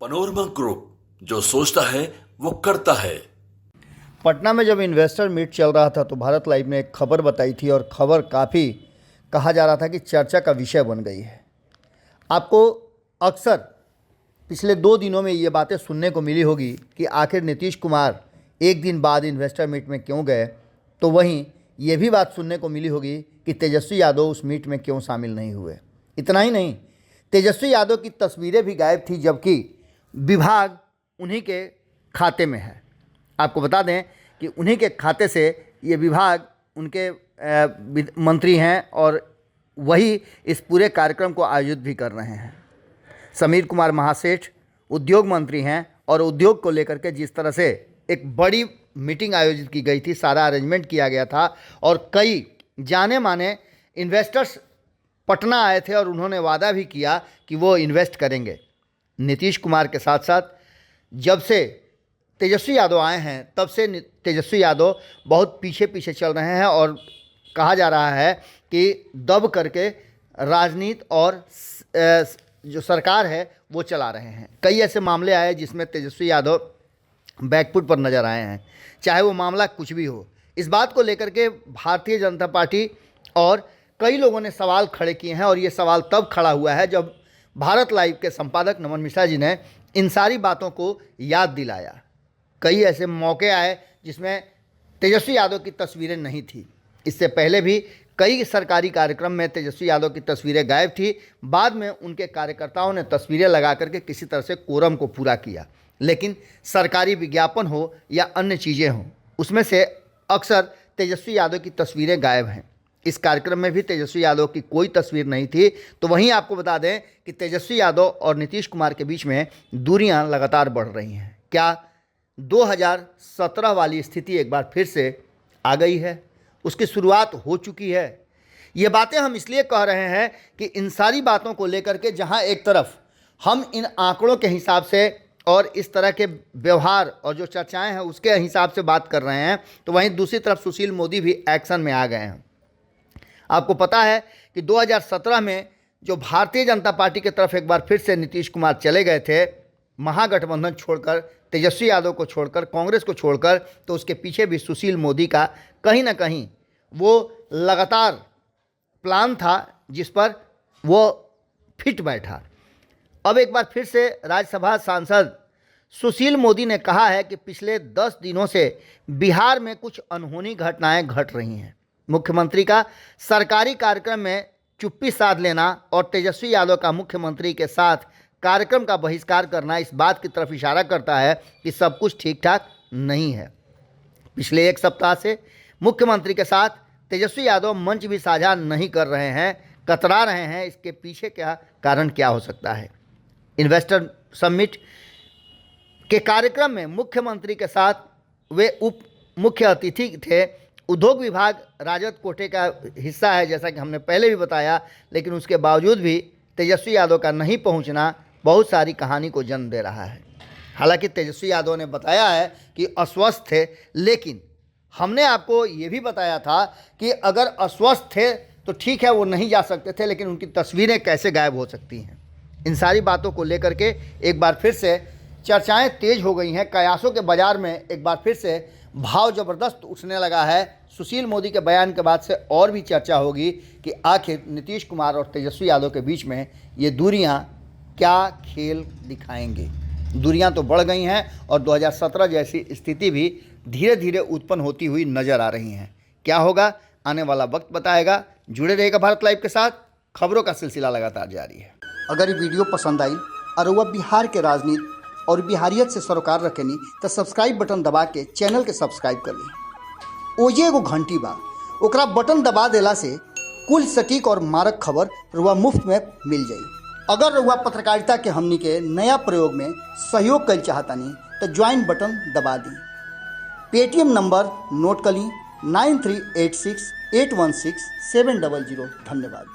Panorama group, जो सोचता है वो करता है। पटना में जब इन्वेस्टर मीट चल रहा था तो भारत लाइव ने एक खबर बताई थी और खबर काफ़ी कहा जा रहा था कि चर्चा का विषय बन गई है। आपको अक्सर पिछले 2 दिनों में ये बातें सुनने को मिली होगी कि आखिर नीतीश कुमार एक दिन बाद इन्वेस्टर मीट में क्यों गए, तो वहीं ये भी बात सुनने को मिली होगी कि तेजस्वी यादव उस मीट में क्यों शामिल नहीं हुए। इतना ही नहीं, तेजस्वी यादव की तस्वीरें भी गायब थी, जबकि विभाग उन्हीं के खाते में है। आपको बता दें कि उन्हीं के खाते से ये विभाग उनके मंत्री हैं और वही इस पूरे कार्यक्रम को आयोजित भी कर रहे हैं। समीर कुमार महासेठ उद्योग मंत्री हैं और उद्योग को लेकर के जिस तरह से एक बड़ी मीटिंग आयोजित की गई थी, सारा अरेंजमेंट किया गया था और कई जाने माने इन्वेस्टर्स पटना आए थे और उन्होंने वादा भी किया कि वो इन्वेस्ट करेंगे। नीतीश कुमार के साथ साथ जब से तेजस्वी यादव आए हैं तब से तेजस्वी यादव बहुत पीछे पीछे चल रहे हैं और कहा जा रहा है कि दब करके राजनीति और जो सरकार है वो चला रहे हैं। कई ऐसे मामले आए जिसमें तेजस्वी यादव बैकफुट पर नज़र आए हैं, चाहे वो मामला कुछ भी हो। इस बात को लेकर के भारतीय जनता पार्टी और कई लोगों ने सवाल खड़े किए हैं और ये सवाल तब खड़ा हुआ है जब भारत लाइव के संपादक नमन मिश्रा जी ने इन सारी बातों को याद दिलाया। कई ऐसे मौके आए जिसमें तेजस्वी यादव की तस्वीरें नहीं थी। इससे पहले भी कई सरकारी कार्यक्रम में तेजस्वी यादव की तस्वीरें गायब थी। बाद में उनके कार्यकर्ताओं ने तस्वीरें लगा करके किसी तरह से कोरम को पूरा किया, लेकिन सरकारी विज्ञापन हो या अन्य चीज़ें हों, उसमें से अक्सर तेजस्वी यादव की तस्वीरें गायब हैं। इस कार्यक्रम में भी तेजस्वी यादव की कोई तस्वीर नहीं थी। तो वहीं आपको बता दें कि तेजस्वी यादव और नीतीश कुमार के बीच में दूरियां लगातार बढ़ रही हैं। क्या 2017 वाली स्थिति एक बार फिर से आ गई है? उसकी शुरुआत हो चुकी है? ये बातें हम इसलिए कह रहे हैं कि इन सारी बातों को लेकर के जहां एक तरफ हम इन आंकड़ों के हिसाब से और इस तरह के व्यवहार और जो चर्चाएं हैं उसके हिसाब से बात कर रहे हैं, तो वहीं दूसरी तरफ सुशील मोदी भी एक्शन में आ गए हैं। आपको पता है कि 2017 में जो भारतीय जनता पार्टी की तरफ एक बार फिर से नीतीश कुमार चले गए थे, महागठबंधन छोड़कर, तेजस्वी यादव को छोड़कर, कांग्रेस को छोड़कर, तो उसके पीछे भी सुशील मोदी का कहीं ना कहीं वो लगातार प्लान था जिस पर वो फिट बैठा। अब एक बार फिर से राज्यसभा सांसद सुशील मोदी ने कहा है कि पिछले 10 दिनों से बिहार में कुछ अनहोनी घटनाएं घट रही हैं। मुख्यमंत्री का सरकारी कार्यक्रम में चुप्पी साध लेना और तेजस्वी यादव का मुख्यमंत्री के साथ कार्यक्रम का बहिष्कार करना इस बात की तरफ इशारा करता है कि सब कुछ ठीक ठाक नहीं है। पिछले 1 सप्ताह से मुख्यमंत्री के साथ तेजस्वी यादव मंच भी साझा नहीं कर रहे हैं, कतरा रहे हैं। इसके पीछे क्या कारण क्या हो सकता है? इन्वेस्टर समिट के कार्यक्रम में मुख्यमंत्री के साथ वे उप मुख्य अतिथि थे। उद्योग विभाग राजद कोटे का हिस्सा है, जैसा कि हमने पहले भी बताया, लेकिन उसके बावजूद भी तेजस्वी यादव का नहीं पहुंचना बहुत सारी कहानी को जन्म दे रहा है। हालांकि तेजस्वी यादव ने बताया है कि अस्वस्थ थे, लेकिन हमने आपको ये भी बताया था कि अगर अस्वस्थ थे तो ठीक है, वो नहीं जा सकते थे, लेकिन उनकी तस्वीरें कैसे गायब हो सकती हैं? इन सारी बातों को लेकर के एक बार फिर से चर्चाएं तेज हो गई हैं। कयासों के बाज़ार में एक बार फिर से भाव ज़बरदस्त उठने लगा है। सुशील मोदी के बयान के बाद से और भी चर्चा होगी कि आखिर नीतीश कुमार और तेजस्वी यादव के बीच में ये दूरियां क्या खेल दिखाएंगे। दूरियां तो बढ़ गई हैं और 2017 जैसी स्थिति भी धीरे धीरे उत्पन्न होती हुई नज़र आ रही हैं। क्या होगा आने वाला वक्त बताएगा। जुड़े रहेगा भारत लाइव के साथ, खबरों का सिलसिला लगातार जारी है। अगर ये वीडियो पसंद आई और वह बिहार के राजनीति और बिहारियत से सरोकार रखेनी तो सब्सक्राइब बटन दबा के चैनल के सब्सक्राइब कर ली। ओजे एगो घंटी बा, ओकरा बटन दबा देला से कुल सटीक और मारक खबर रुआ मुफ्त में मिल जाई। अगर रुआ पत्रकारिता के हमनी के नया प्रयोग में सहयोग कर चाहतानी तो ज्वाइन बटन दबा दी। पेटीएम नंबर नोट कर ली 9386816700। धन्यवाद।